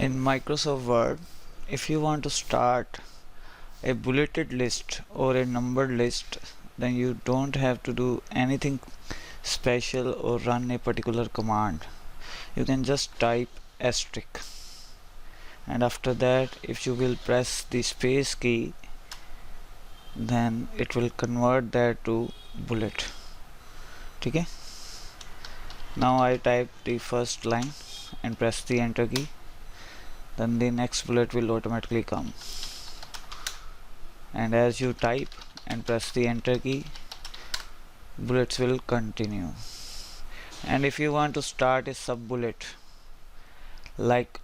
In Microsoft Word, if you want to start a bulleted list or a numbered list, then you don't have to do anything special or run a particular command. You can just type asterisk, and after that, if you will press the space key, then it will convert that to bullet. Okay? Now I type the first line and press the enter key, then the next bullet will automatically come. And as you type and press the enter key, bullets will continue. And if you want to start a sub bullet, like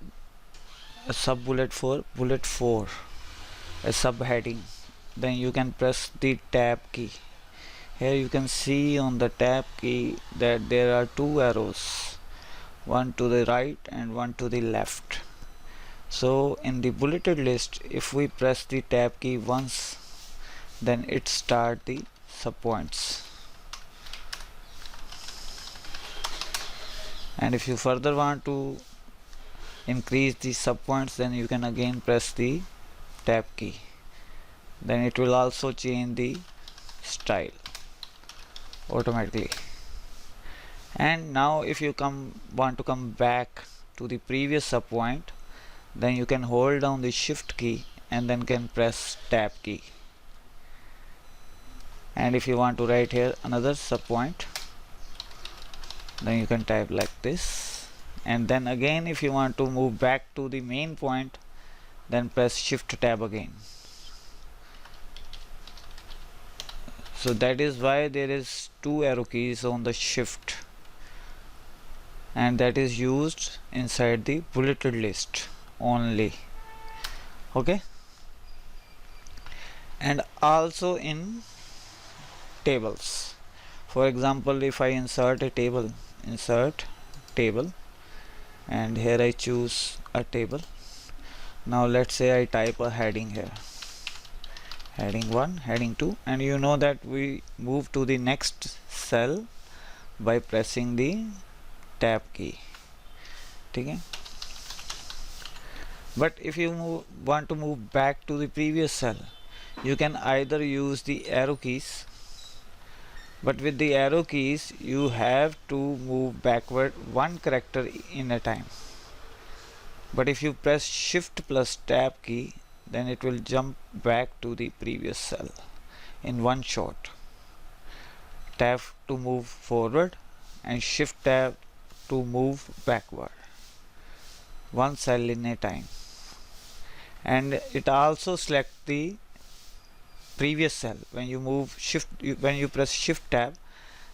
a sub bullet for bullet 4, a subheading, then you can press the tab key. Here you can see on the tab key that there are two arrows, one to the right and one to the left. So in the bulleted list, if we press the tab key once, then it starts the subpoints. And if you further want to increase the subpoints, then you can again press the tab key. Then it will also change the style automatically. And now if you want to come back to the previous subpoint, then you can hold down the shift key and then can press tab key. And if you want to write here another subpoint, then you can type like this. And then again, if you want to move back to the main point, then press shift tab again. So that is why there is two arrow keys on the shift, and that is used inside the bulleted list only. Okay, and also in tables. For example, if I insert a table, insert table, and here I choose a table. Now let's say I type a heading here, heading 1, heading 2, and you know that we move to the next cell by pressing the tab key. Okay? But if you want to move back to the previous cell, you can either use the arrow keys, but with the arrow keys you have to move backward one character in a time. But if you press shift plus tab key, then it will jump back to the previous cell in one shot. Tab to move forward and shift tab to move backward, one cell in a time. And it also select the previous cell. When you move shift, when you press shift tab,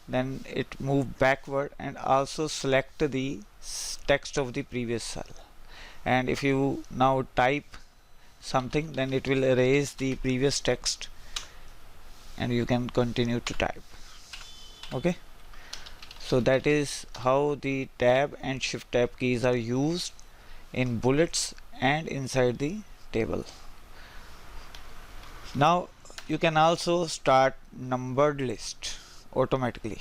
then it move backward and also select the text of the previous cell. And if you now type something, then it will erase the previous text and you can continue to type. Okay, so that is how the tab and shift tab keys are used in bullets and inside the table. Now you can also start numbered list automatically.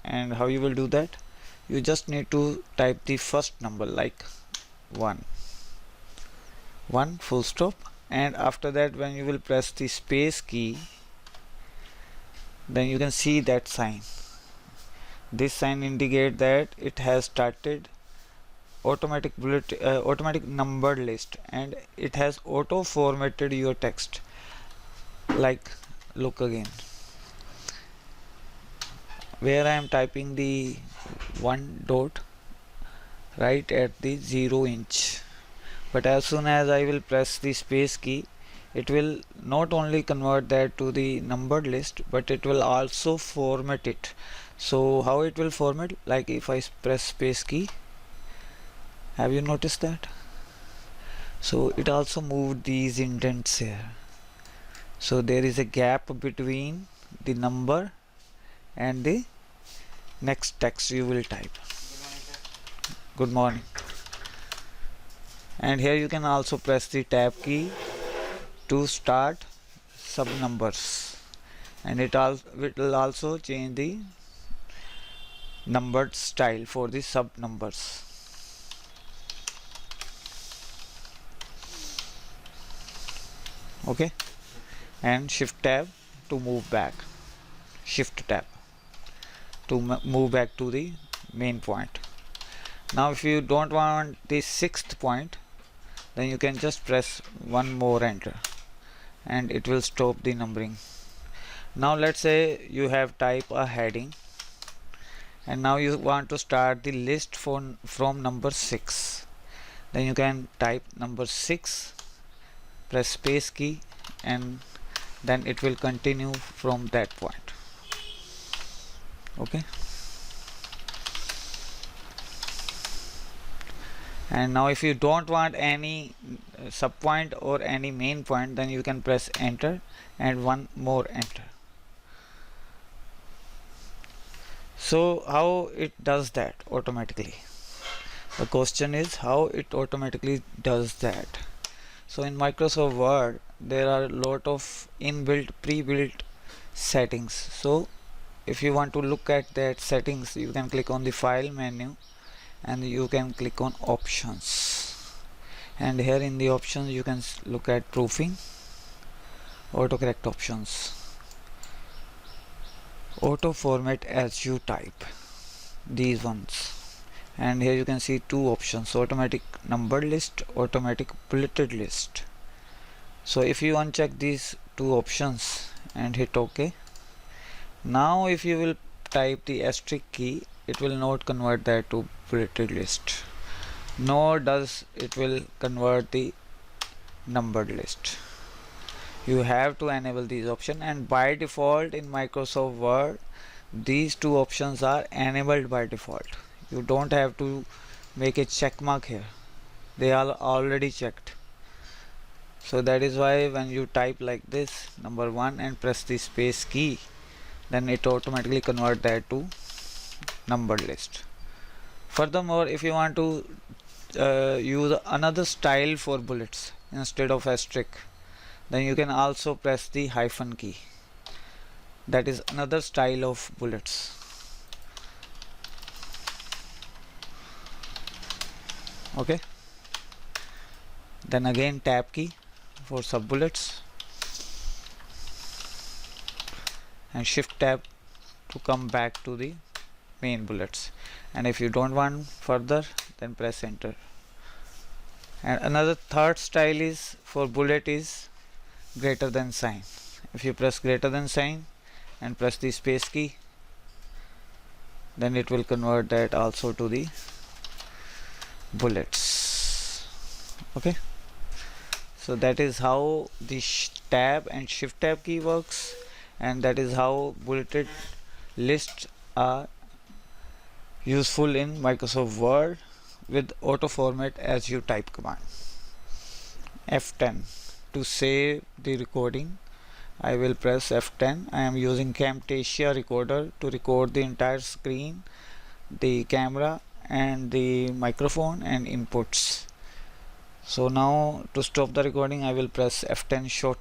And how you will do that? You just need to type the first number, like 1 full stop, and after that when you will press the space key, then you can see that sign. This sign indicates that it has started automatic numbered list, and it has auto formatted your text. Like, look again, where I am typing the 1 dot right at the 0 inch, but as soon as I will press the space key, it will not only convert that to the numbered list, but it will also format it. So how it will format? Like if I press space key, have you noticed that? So it also moved these indents here. So there is a gap between the number and the next text you will type. Good morning. And here you can also press the tab key to start sub numbers, and it will also change the numbered style for the sub numbers. Okay, and shift tab to move back, shift tab to move back to the main point. Now if you don't want the sixth point, then you can just press one more enter and it will stop the numbering. Now let's say you have type a heading and now you want to start the list from number 6. Then you can type number 6, press space key, and then it will continue from that point. Okay, and now if you don't want any sub point or any main point, then you can press enter and one more enter. So how it does that automatically? The question is how it automatically does that. So in Microsoft Word there are a lot of inbuilt pre-built settings. So if you want to look at that settings, you can click on the file menu and you can click on options, and here in the options you can look at proofing, autocorrect options, auto format as you type, these ones, and here you can see two options, automatic numbered list, automatic bulleted list. So if you uncheck these two options and hit OK, now if you will type the asterisk key, it will not convert that to bulleted list, nor does it will convert the numbered list. You have to enable these options, and by default in Microsoft Word these two options are enabled by default. You don't have to make a check mark here, they are already checked. So that is why when you type like this number 1 and press the space key, then it automatically convert that to numbered list. Furthermore, if you want to use another style for bullets instead of asterisk, then you can also press the hyphen key. That is another style of bullets. Okay, then again tab key for sub bullets and shift tab to come back to the main bullets, and if you don't want further, then press enter. And another third style is for bullet is greater than sign. If you press greater than sign and press the space key, then it will convert that also to the bullets. Okay, so that is how the tab and shift tab key works, and that is how bulleted lists are useful in Microsoft Word with auto format as you type command. F10 to save the recording, I will press F10. I am using Camtasia recorder to record the entire screen, the camera and the microphone and inputs. So now to stop the recording I will press F10 short